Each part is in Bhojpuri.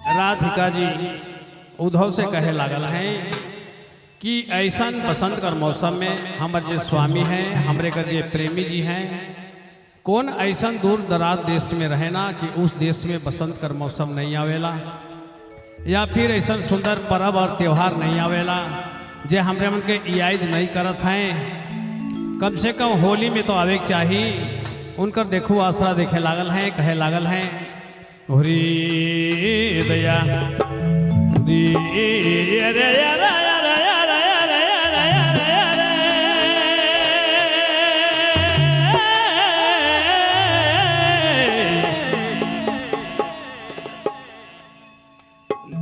राधिका जी उद्धव से कहे लागल हैं कि ऐसा बसंत कर मौसम में हमारे जो स्वामी हैं हमरे कर जो प्रेमी जी हैं कौन ऐसा दूर दराज देश में रहे ना कि उस देश में बसंत कर मौसम नहीं आवेला या फिर ऐसा सुंदर पर्व और त्यौहार नहीं आवेला जे हमरे मन के याद नहीं करत हैं। कम से कम होली में तो आवे चाहिए। उनकर देखो आसरा देखे लागल हैं कहे लागल हैं होरी दया दी रे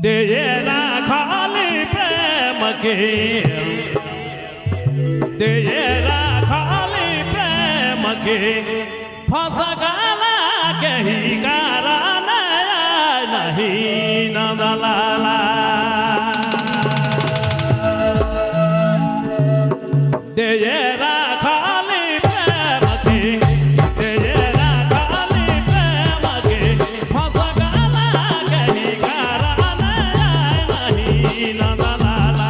देना खाली प्रेम के देना खाली प्रेम के फसगाला कही कारण नहीं नदलाला देना खाली प्रेम के देना खाली प्रेम के फसगाला कही कारण नहीं नदलाला।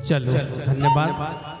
चलो धन्यवाद।